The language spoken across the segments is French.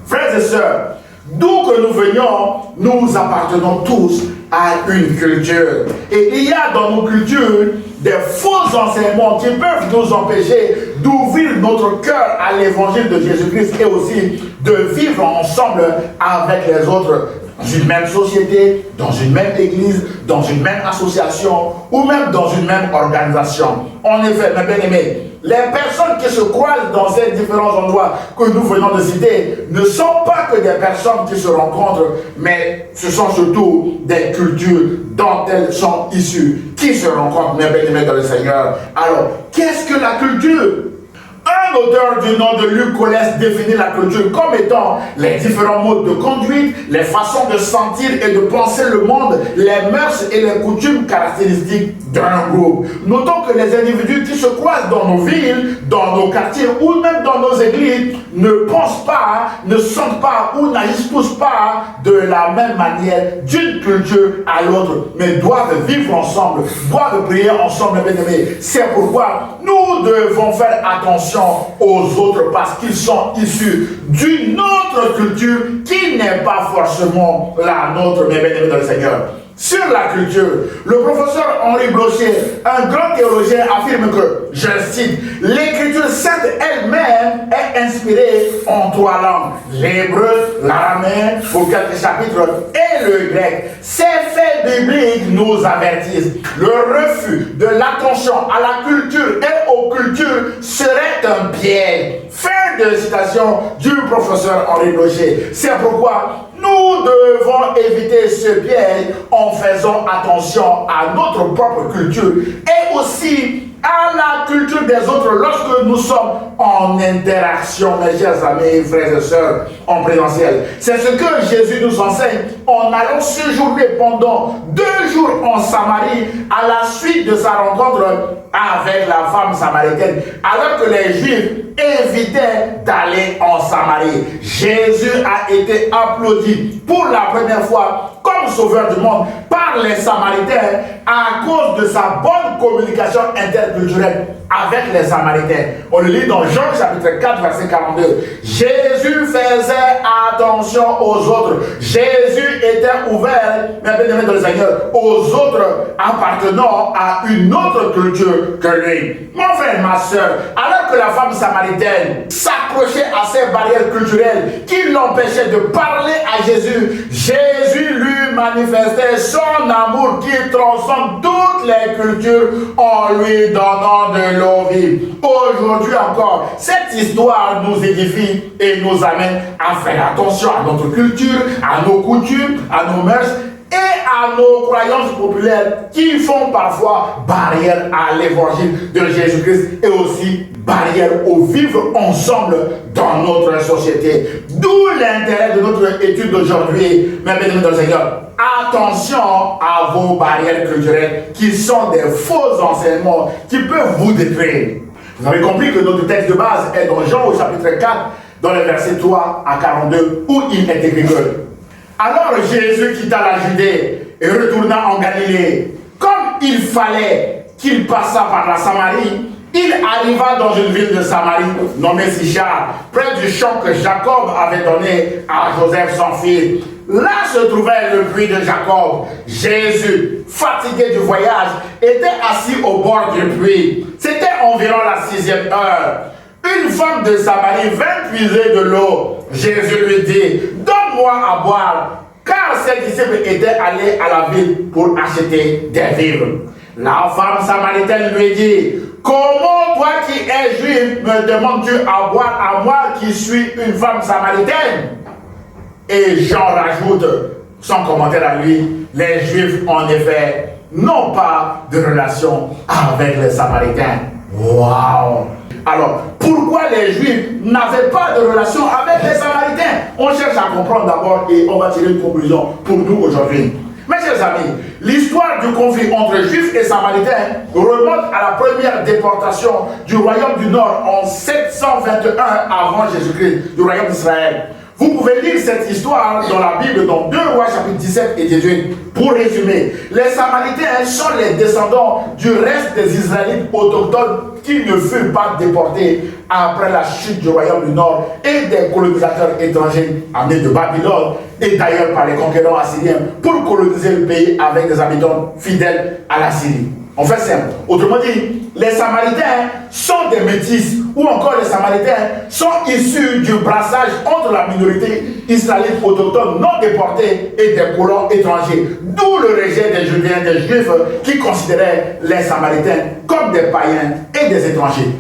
Frères et sœurs, d'où que nous venions, nous appartenons tous à une culture. Et il y a dans nos cultures des faux enseignements qui peuvent nous empêcher d'ouvrir notre cœur à l'évangile de Jésus-Christ et aussi de vivre ensemble avec les autres dans une même société, dans une même église, dans une même association ou même dans une même organisation. En effet, mes bien-aimés, les personnes qui se croisent dans ces différents endroits que nous venons de citer ne sont pas que des personnes qui se rencontrent, mais ce sont surtout des cultures dont elles sont issues, qui se rencontrent, mes bien-aimés dans le Seigneur. Alors, qu'est-ce que la culture? Un auteur du nom de Luc Colès définit la culture comme étant les différents modes de conduite, les façons de sentir et de penser le monde, les mœurs et les coutumes caractéristiques d'un groupe. Notons que les individus qui se croisent dans nos villes, dans nos quartiers ou même dans nos églises ne pensent pas, ne sentent pas ou n'agissent tous pas de la même manière d'une culture à l'autre, mais doivent vivre ensemble, doivent prier ensemble, mes bien-aimés. C'est pourquoi nous devons faire attention aux autres parce qu'ils sont issus d'une autre culture qui n'est pas forcément la nôtre, mes bien-aimés dans le Seigneur. Sur la culture, le professeur Henri Blocher, un grand théologien, affirme que, je cite, l'écriture sainte elle-même est inspirée en 3 langues, l'hébreu, l'araméen pour quelques chapitres et le grec. Ces faits bibliques nous avertissent. Le refus de l'attention à la culture et aux cultures serait un piège. Fin de citation du professeur Henri Blocher. C'est pourquoi nous devons éviter ce piège en faisant attention à notre propre culture et aussi à la culture des autres lorsque nous sommes en interaction, mes chers amis, frères et sœurs, en présentiel. C'est ce que Jésus nous enseigne en allant séjourner pendant 2 jours en Samarie à la suite de sa rencontre avec la femme samaritaine, alors que les Juifs évitaient d'aller en Samarie. Jésus a été applaudi pour la première fois comme sauveur du monde par les Samaritains à cause de sa bonne communication interculturelle avec les Samaritains. On le lit dans Jean chapitre 4 verset 42. Jésus faisait attention aux autres. Jésus était ouvert, mais bien dans le Seigneur, aux autres appartenant à une autre culture que lui. Mon frère, ma soeur, alors que la femme samaritaine s'accrochait à ces barrières culturelles qui l'empêchaient de parler à Jésus, Jésus lui manifestait son amour qui transcende toutes les cultures en lui donnant de l'eau vive. Aujourd'hui encore, cette histoire nous édifie et nous amène à faire attention à notre culture, à nos coutumes, à nos mœurs et à nos croyances populaires qui font parfois barrière à l'évangile de Jésus-Christ et aussi barrière au vivre ensemble dans notre société. D'où l'intérêt de notre étude d'aujourd'hui, mes bien-aimés dans le Seigneur. Attention à vos barrières culturelles qui sont des faux enseignements qui peuvent vous détruire. Vous avez compris que notre texte de base est dans Jean au chapitre 4, dans les versets 3 à 42, où il est écrit que alors Jésus quitta la Judée et retourna en Galilée. Comme il fallait qu'il passât par la Samarie, il arriva dans une ville de Samarie nommée Sichar, près du champ que Jacob avait donné à Joseph son fils. Là se trouvait le puits de Jacob. Jésus, fatigué du voyage, était assis au bord du puits. C'était environ la 6e heure. Une femme de Samarie vint puiser de l'eau. Jésus lui dit, donne-moi à boire, car ses disciples étaient allés à la ville pour acheter des vivres. La femme samaritaine lui dit, comment toi qui es juif me demandes-tu à boire à moi qui suis une femme samaritaine? Et Jean rajoute son commentaire à lui, les juifs en effet n'ont pas de relation avec les samaritains. Waouh! Alors, pourquoi les Juifs n'avaient pas de relation avec les Samaritains? On cherche à comprendre d'abord et on va tirer une conclusion pour nous aujourd'hui. Mes chers amis, l'histoire du conflit entre Juifs et Samaritains remonte à la première déportation du royaume du Nord en 721 avant Jésus-Christ, du royaume d'Israël. Vous pouvez lire cette histoire dans la Bible, dans 2 Rois chapitre 17 et 18. Pour résumer, les Samaritains sont les descendants du reste des Israélites autochtones qui ne furent pas déportés après la chute du royaume du Nord et des colonisateurs étrangers amenés de Babylone et d'ailleurs par les conquérants assyriens pour coloniser le pays avec des habitants fidèles à la Syrie. On fait simple. Autrement dit, les Samaritains sont des métis ou encore les Samaritains sont issus du brassage entre la minorité israélite autochtone non déportée et des colons étrangers. D'où le rejet des Judéens, des Juifs qui considéraient les Samaritains comme des païens et des étrangers.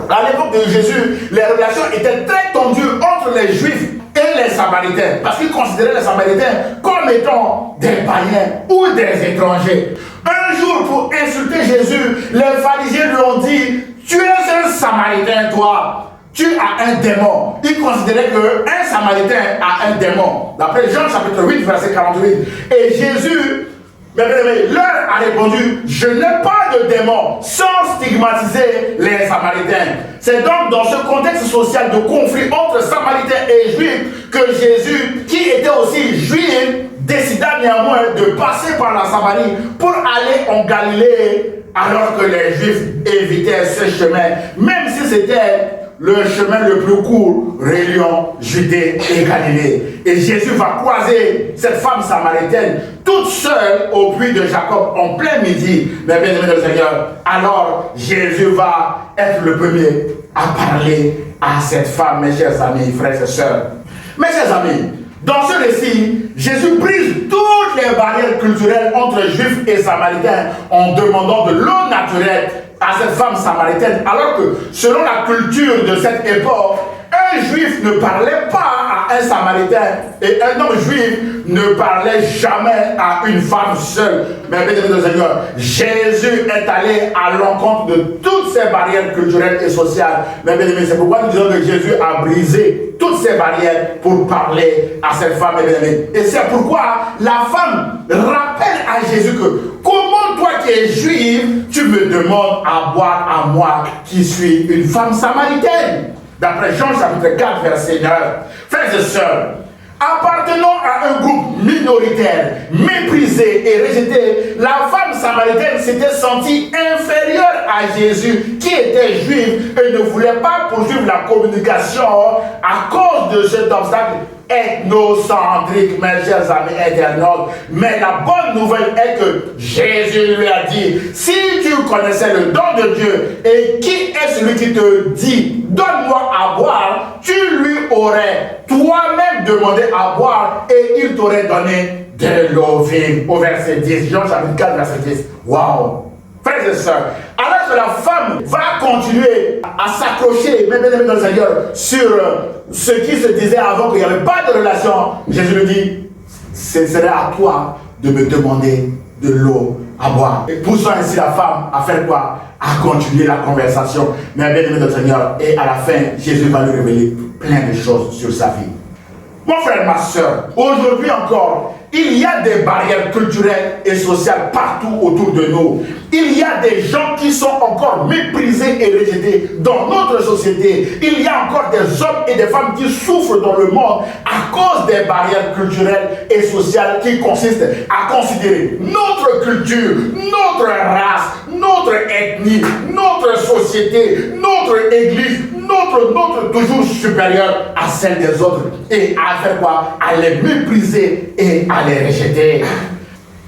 À l'époque de Jésus, les relations étaient très tendues entre les Juifs et les Samaritains, parce qu'ils considéraient les Samaritains comme étant des païens ou des étrangers. Un jour, pour insulter Jésus, les pharisiens lui ont dit: tu es un Samaritain, toi, tu as un démon. Ils considéraient qu'un Samaritain a un démon. D'après Jean chapitre 8, verset 48. Et Jésus leur a répondu: je n'ai pas de démon, sans stigmatiser les Samaritains. C'est donc dans ce contexte social de conflit entre Samaritains et Juifs que Jésus, qui était aussi juif, décida néanmoins de passer par la Samarie pour aller en Galilée, alors que les Juifs évitaient ce chemin, même si c'était le chemin le plus court reliant Judée et Galilée. Et Jésus va croiser cette femme samaritaine toute seule au puits de Jacob en plein midi. Mais bien aimé le Seigneur, alors Jésus va être le premier à parler à cette femme, mes chers amis, frères et sœurs. Mes chers amis, dans ce récit, Jésus brise toutes les barrières culturelles entre Juifs et Samaritains en demandant de l'eau naturelle à cette femme samaritaine, alors que selon la culture de cette époque, un Juif ne parlait pas à un Samaritain et un homme juif ne parlait jamais à une femme seule. Mais bien aimé le Seigneur, Jésus est allé à l'encontre de toutes ces barrières culturelles et sociales. Mais bien aimé, c'est pourquoi nous disons que Jésus a brisé toutes ces barrières pour parler à cette femme. Et c'est pourquoi la femme rappelle à Jésus que comment toi qui es juif, tu me demandes à boire à moi qui suis une femme samaritaine. D'après Jean chapitre 4, verset 9. Frères et sœurs, appartenant à un groupe minoritaire, méprisé et rejeté, la femme samaritaine s'était sentie inférieure à Jésus, qui était juif et ne voulait pas poursuivre la communication à cause de cet obstacle ethnocentrique, mes chers amis internautes. Mais la bonne nouvelle est que Jésus lui a dit: si tu connaissais le don de Dieu et qui est celui qui te dit donne-moi à boire, tu lui aurais toi-même demandé à boire et il t'aurait donné de l'eau vive. Au verset 10, Jean chapitre 4, verset 10. Waouh! Frères et sœurs, alors que la femme va continuer à s'accrocher, même dans le Seigneur, sur ce qui se disait avant qu'il n'y avait pas de relation, Jésus lui dit: ce serait à toi de me demander de l'eau à boire. Et poussant ainsi la femme à faire quoi? À continuer la conversation. Mais bien aimé dans le Seigneur, et à la fin, Jésus va lui révéler plein de choses sur sa vie. Mon frère, ma soeur, aujourd'hui encore, il y a des barrières culturelles et sociales partout autour de nous. Il y a des gens qui sont encore méprisés et rejetés dans notre société. Il y a encore des hommes et des femmes qui souffrent dans le monde à cause des barrières culturelles et sociales qui consistent à considérer notre culture, notre race, notre ethnie, notre société, notre église, notre toujours supérieure à celle des autres, et à faire quoi? À les mépriser et à les rejeter.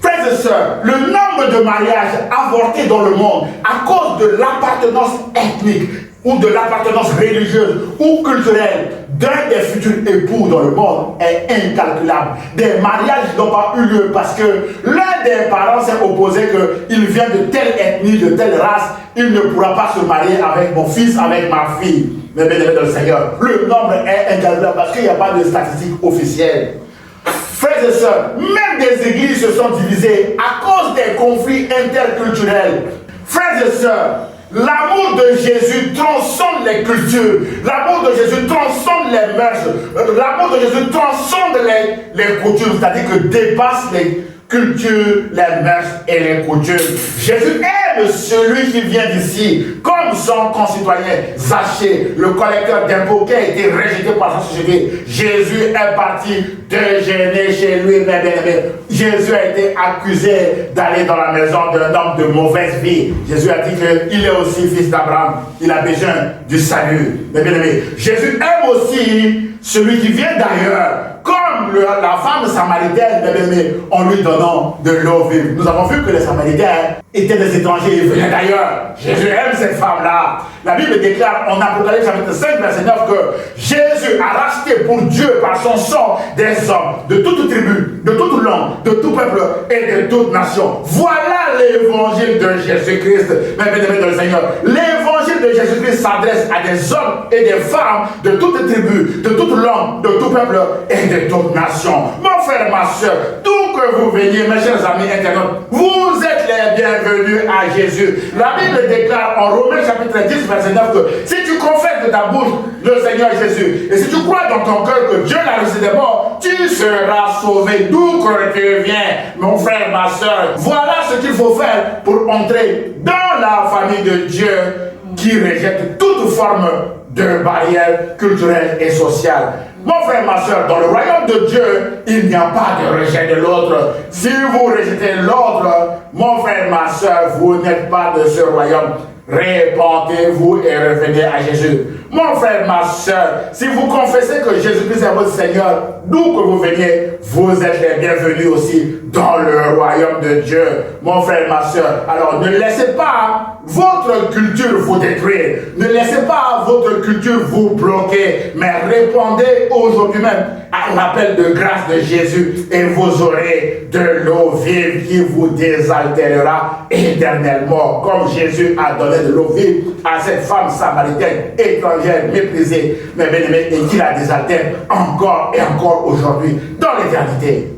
Frères et sœurs, le nombre de mariages avortés dans le monde à cause de l'appartenance ethnique ou de l'appartenance religieuse ou culturelle d'un des futurs époux dans le monde est incalculable. Des mariages n'ont pas eu lieu parce que l'un des parents s'est opposé qu'il vient de telle ethnie, de telle race, il ne pourra pas se marier avec mon fils, avec ma fille. Mais bien aimé dans le Seigneur, le nombre est incalculable parce qu'il n'y a pas de statistiques officielles. Frères et sœurs, même des églises se sont divisées à cause des conflits interculturels. Frères et sœurs, l'amour de Jésus transcende les cultures. L'amour de Jésus transcende les mœurs. L'amour de Jésus transcende les coutumes, c'est-à-dire que dépasse les cultures, les mœurs et les coutumes. Jésus aime aime celui qui vient d'ici, comme son concitoyen Zachée, le collecteur d'impôts qui a été rejeté par sa société. Jésus est parti déjeuner chez lui, mais Jésus a été accusé d'aller dans la maison d'un homme de mauvaise vie. Jésus a dit qu'il est aussi fils d'Abraham. Il a besoin du salut. Mais bien aimé, Jésus aime aussi celui qui vient d'ailleurs, comme la femme samaritaine, en lui donnant de l'eau vive. Nous avons vu que les Samaritains étaient des étrangers, ils venaient d'ailleurs. Jésus aime cette femme-là. La Bible déclare en Apocalypse chapitre 5, verset 9 que Jésus a racheté pour Dieu par son sang des hommes de toute tribu, de toute langue, de tout peuple et de toute nation. Voilà l'évangile de Jésus-Christ. Mais bien aimé dans le Seigneur, l'évangile de Jésus-Christ s'adresse à des hommes et des femmes de toutes tribus, de toute langue, de tout peuple et de toute nation. Mon frère, ma soeur, d'où que vous veniez, mes chers amis internautes, vous êtes les bienvenus à Jésus. La Bible déclare en Romains chapitre 10, verset 9 que si tu confesses de ta bouche le Seigneur Jésus, et si tu crois dans ton cœur que Dieu l'a ressuscité des morts, tu seras sauvé d'où que tu viens. Mon frère, ma soeur, voilà ce qu'il faut faire pour entrer dans la famille de Dieu qui rejette toute forme de barrières culturelles et sociales. Mon frère, ma soeur, dans le royaume de Dieu, il n'y a pas de rejet de l'autre. Si vous rejetez l'autre, mon frère, ma soeur, vous n'êtes pas de ce royaume. Répentez-vous et revenez à Jésus. Mon frère, ma soeur, si vous confessez que Jésus-Christ est votre Seigneur, d'où que vous veniez, vous êtes les bienvenus aussi dans le royaume de Dieu. Mon frère, ma soeur, alors ne laissez pas votre culture vous détruire. Ne laissez pas votre culture vous bloquer, mais répondez aujourd'hui même à l'appel de grâce de Jésus et vous aurez de l'eau vive qui vous désaltérera éternellement, comme Jésus a donné de l'eau vive à cette femme samaritaine étrangère méprisée, mais bien aimée, et qui la désaltère encore et encore aujourd'hui dans l'éternité.